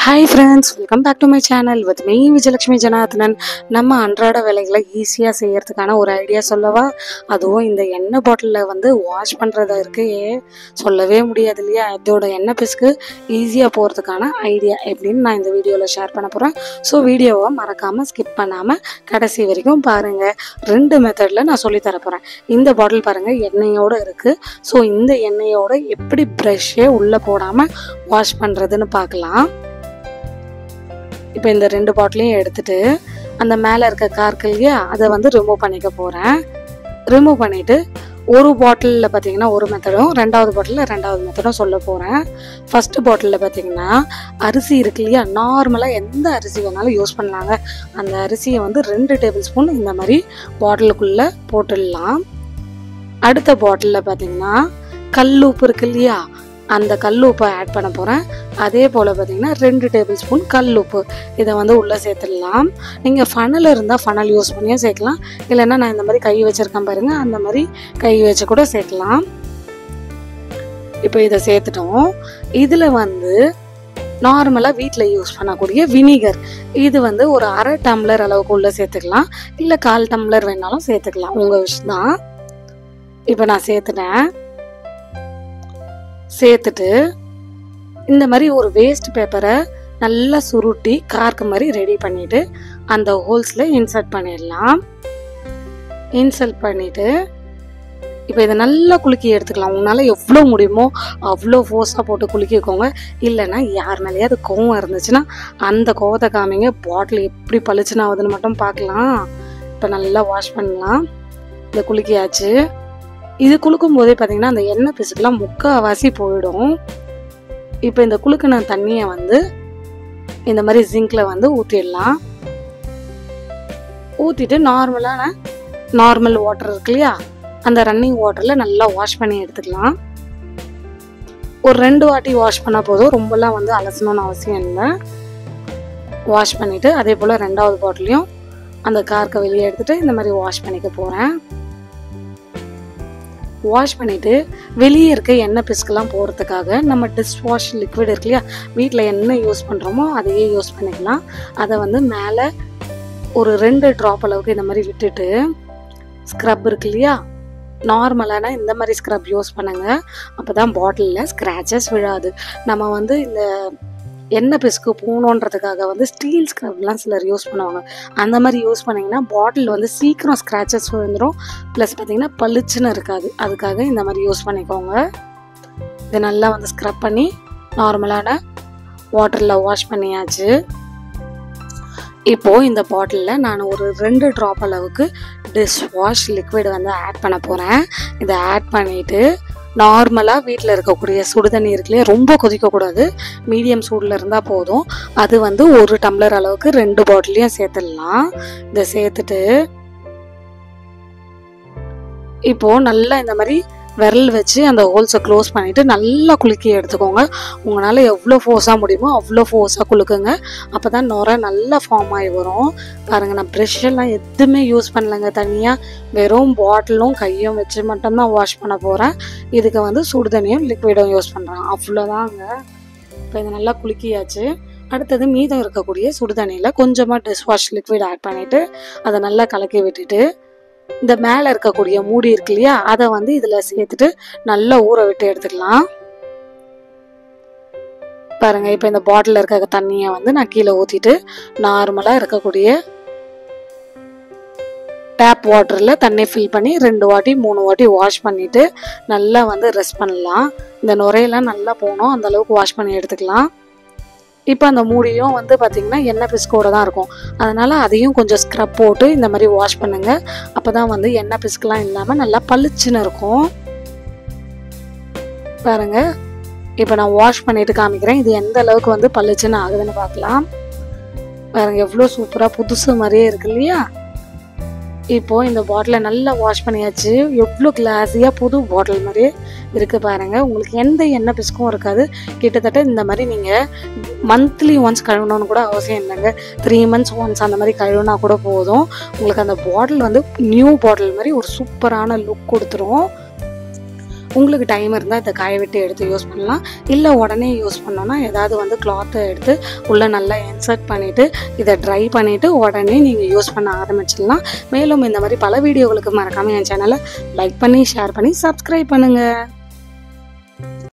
Hi friends, welcome back to my channel with me Vijayalakshmi Janathanan. நம்ம அன்றாட வேலைகளை ஈஸியா செய்யறதுக்கான ஒரு ஐடியா சொல்லவா? அதுவும் இந்த எண்ணெய் பாட்டில்ல வாஷ் பண்றதா இருக்கு சொல்லவே முடியாது இல்லையா? அதோட எண்ணெய் பிஸ்க்கு ஈஸியா போறதுக்கான ஐடியா எப்படின்னு நான் இந்த வீடியோல ஷேர் பண்ண போறேன். ஸோ வீடியோவை மறக்காம ஸ்கிப் பண்ணாம கடைசி வரைக்கும் பாருங்க. 2 மெத்தட்ல நான் சொல்லி தர போறேன். இந்த பாட்டில் பாருங்க எண்ணெயோட இருக்கு. ஸோ இந்த எண்ணெயோட எப்படி ப்ரஷ்ஷே உள்ள போடாம வாஷ் பண்றதுன்னு பார்க்கலாம். இப்போ இந்த 2 பாட்டிலையும் எடுத்துட்டு அந்த மேலே இருக்க கார்க்கு இல்லையா அதை ரிமூவ் பண்ணிக்க போகிறேன். ரிமூவ் பண்ணிவிட்டு ஒரு பாட்டிலில் பார்த்தீங்கன்னா ஒரு மெத்தடும், 2வது பாட்டிலில் 2வது மெத்தடும் சொல்ல போகிறேன். ஃபஸ்ட்டு பாட்டிலில் பார்த்தீங்கன்னா அரிசி இருக்கு இல்லையா, நார்மலாக எந்த அரிசி வேணாலும் யூஸ் பண்ணலாங்க. அந்த அரிசியை 2 டேபிள் ஸ்பூன் இந்த மாதிரி பாட்டிலுக்குள்ளே போட்டுடலாம். அடுத்த பாட்டிலில் பார்த்தீங்கன்னா கல் உப்பு இருக்கு இல்லையா, அந்த கல் உப்பை ஆட் பண்ண போகிறேன். அதே போல் பார்த்தீங்கன்னா 2 டேபிள் ஸ்பூன் கல் உப்பு இதை உள்ளே சேர்த்துடலாம். நீங்கள் ஃபனல் இருந்தால் ஃபனல் யூஸ் பண்ணியும் சேர்க்கலாம், இல்லைன்னா நான் இந்த மாதிரி கை வச்சுருக்கேன் பாருங்கள், அந்த மாதிரி கை வச்சு கூட சேர்க்கலாம். இப்போ இதை சேர்த்துட்டோம். இதில் நார்மலாக வீட்டில் யூஸ் பண்ணக்கூடிய வினிகர் இது ஒரு 1/2 டம்ளர் அளவுக்கு உள்ளே சேர்த்துக்கலாம், இல்லை 1/4 டம்ளர் வேணாலும் சேர்த்துக்கலாம், உங்கள் விஷயம் தான். இப்போ நான் சேர்த்துட்டு இந்த மாதிரி ஒரு வேஸ்ட் பேப்பரை நல்லா சுருட்டி கார்க்கு மாதிரி ரெடி பண்ணிட்டு அந்த ஹோல்ஸில் இன்சர்ட் பண்ணிடலாம். இன்சர்ட் பண்ணிட்டு இப்போ இதை நல்லா குலுக்கி எடுத்துக்கலாம். உங்களால் எவ்வளோ முடியுமோ அவ்வளோ ஃபோர்ஸாக போட்டு குலுக்கிக்கோங்க. இல்லைன்னா யார் மேலேயாவது கோவம் இருந்துச்சுன்னா அந்த கோவத்தை காமிங்க. பாட்டில் எப்படி பளிச்சுன்னு ஆகுதுன்னு மட்டும் பார்க்கலாம். இப்போ நல்லா வாஷ் பண்ணலாம். இதை குலுக்கியாச்சு. இது குளுக்கும் போதே பார்த்தீங்கன்னா அந்த எண்ணெய் பிசுக்கெல்லாம் முக்கால்வாசி போயிடும். இப்போ இந்த குளுக்கின தண்ணியை இந்த மாதிரி ஜிங்கில் ஊற்றிடலாம். ஊற்றிட்டு நார்மல் வாட்டர் இருக்கு இல்லையா, அந்த ரன்னிங் வாட்டரில் நல்லா வாஷ் பண்ணி எடுத்துக்கலாம். ஒரு 2 வாட்டி வாஷ் பண்ணால் போதும், ரொம்பலாம் அலசணும்னு அவசியம் இல்லை. வாஷ் பண்ணிவிட்டு அதே போல் 2வது பாட்டிலையும் அந்த கார்க்கை வெளியே எடுத்துகிட்டு இந்த மாதிரி வாஷ் பண்ணிக்க போகிறேன். வாஷ் பண்ணிவிட்டு வெளியே இருக்க எண்ணெய் பிஸ்கெல்லாம் போகிறதுக்காக நம்ம டிஷ் வாஷ் லிக்விட் இருக்கு இல்லையா, வீட்டில் என்ன யூஸ் பண்ணுறோமோ அதையே யூஸ் பண்ணிக்கலாம். அதை மேலே ஒரு 2 ட்ராப் அளவுக்கு இந்த மாதிரி விட்டுட்டு ஸ்க்ரப் இருக்கு இல்லையா, நார்மலான இந்த மாதிரி ஸ்க்ரப் யூஸ் பண்ணுங்க. அப்போ தான் பாட்டிலில் ஸ்க்ராச்சஸ் விழாது. நம்ம இந்த எண்ணெய் பிஸ்கு போகணுன்றதுக்காக ஸ்டீல் ஸ்க்ரப்லாம் சிலர் யூஸ் பண்ணுவாங்க. அந்த மாதிரி யூஸ் பண்ணிங்கன்னா பாட்டில் சீக்கிரம் ஸ்க்ராச்சஸ் விழுந்துடும், ப்ளஸ் பார்த்திங்கன்னா பளிச்சுன்னு இருக்காது. அதுக்காக இந்த மாதிரி யூஸ் பண்ணிக்கோங்க. இதை நல்லா ஸ்க்ரப் பண்ணி நார்மலான வாட்டரில் வாஷ் பண்ணியாச்சு. இப்போது இந்த பாட்டிலில் நான் ஒரு 2 ட்ராப் அளவுக்கு டிஷ் வாஷ் லிக்விட் ஆட் பண்ண போகிறேன். இதை ஆட் பண்ணிவிட்டு நார்மலாக வீட்டில் இருக்கக்கூடிய சுடுதண்ணி இருக்குல்லையே, ரொம்ப கொதிக்கக்கூடாது, மீடியம் சூடில் இருந்தால் போதும். அது 1 டம்ளர் அளவுக்கு 2 பாட்டிலையும் சேர்த்துடலாம். இதை சேர்த்துட்டு இப்போது நல்லா இந்த மாதிரி விரல் வச்சு அந்த ஹோல்ஸை க்ளோஸ் பண்ணிவிட்டு நல்லா குலுக்கி எடுத்துக்கோங்க. உங்களால் எவ்வளோ ஃபோர்ஸாக முடியுமோ அவ்வளோ ஃபோர்ஸாக குலுக்குங்க. அப்போ தான் நுரை நல்லா ஃபார்ம் ஆகி வரும். பாருங்கள், நான் ப்ரெஷ்ஷெல்லாம் எதுவுமே யூஸ் பண்ணலைங்க. தனியாக வெறும் பாட்டிலும் கையும் வச்சு மட்டும்தான் வாஷ் பண்ண போகிறேன். இதுக்கு சுடுதண்ணியும் லிக்விடும் யூஸ் பண்ணுறேன், அவ்வளோதாங்க. இப்போ இதை நல்லா குலுக்கியாச்சு. அடுத்தது மீதம் இருக்கக்கூடிய சுடுதண்ணியில் கொஞ்சமாக டிஷ் வாஷ் லிக்விட் ஆட் பண்ணிவிட்டு அதை நல்லா கலக்கி விட்டுட்டு இந்த மேலே இருக்கக்கூடிய மூடி இருக்கு இல்லையா, அதை இதில் சேர்த்துட்டு நல்லா ஊற விட்டு எடுத்துக்கலாம். பாருங்கள், இப்போ இந்த பாட்டிலில் இருக்க தண்ணியை நான் கீழே ஊற்றிட்டு நார்மலாக இருக்கக்கூடிய டேப் வாட்டரில் தண்ணி ஃபில் பண்ணி 2 வாட்டி 3 வாட்டி வாஷ் பண்ணிவிட்டு நல்லா ரெஸ்ட் பண்ணலாம். இந்த நுரையெல்லாம் நல்லா போகணும், அந்தளவுக்கு வாஷ் பண்ணி எடுத்துக்கலாம். இப்போ அந்த மூடியும் பார்த்திங்கன்னா எண்ணெய் பிஸ்கோடு தான் இருக்கும். அதனால் அதையும் கொஞ்சம் ஸ்க்ரப் போட்டு இந்த மாதிரி வாஷ் பண்ணுங்கள். அப்போ தான் எண்ணெய் பிஸ்கெலாம் இல்லாமல் நல்லா பளிச்சுன்னு இருக்கும். பாருங்கள், இப்போ நான் வாஷ் பண்ணிவிட்டு காமிக்கிறேன். இது எந்த அளவுக்கு பளிச்சுன்னு ஆகுதுன்னு பார்க்கலாம். பாருங்கள், எவ்வளோ சூப்பராக புதுசு மாதிரியே இருக்கு இல்லையா. இப்போது இந்த பாட்டிலை நல்லா வாஷ் பண்ணியாச்சு. எவ்வளோ கிளாஸியாக புது பாட்டில் மாதிரியே இருக்குது பாருங்கள். உங்களுக்கு எந்த எண்ணெய் பிஸ்கும் இருக்காது. கிட்டத்தட்ட இந்த மாதிரி நீங்கள் மந்த்லி ஒன்ஸ் கழுவணும்னு கூட அவசியம் இல்லைங்க. 3 months ஒன்ஸ் அந்த மாதிரி கழுவினா கூட போதும். உங்களுக்கு அந்த பாட்டில் நியூ பாட்டில் மாதிரி ஒரு சூப்பரான லுக் கொடுத்துரும். உங்களுக்கு டைம் இருந்தால் இதை காய விட்டு எடுத்து யூஸ் பண்ணலாம். இல்லை உடனே யூஸ் பண்ணோன்னா ஏதாவது வந்து கிளாத்தை எடுத்து உள்ளே நல்லா இன்சர்ட் பண்ணிவிட்டு இதை ட்ரை பண்ணிவிட்டு உடனே நீங்கள் யூஸ் பண்ண ஆரம்பிச்சிடலாம். மேலும் இந்த மாதிரி பல வீடியோகளுக்கு மறக்காமல் என் சேனலை லைக் பண்ணி ஷேர் பண்ணி சப்ஸ்கிரைப் பண்ணுங்கள்.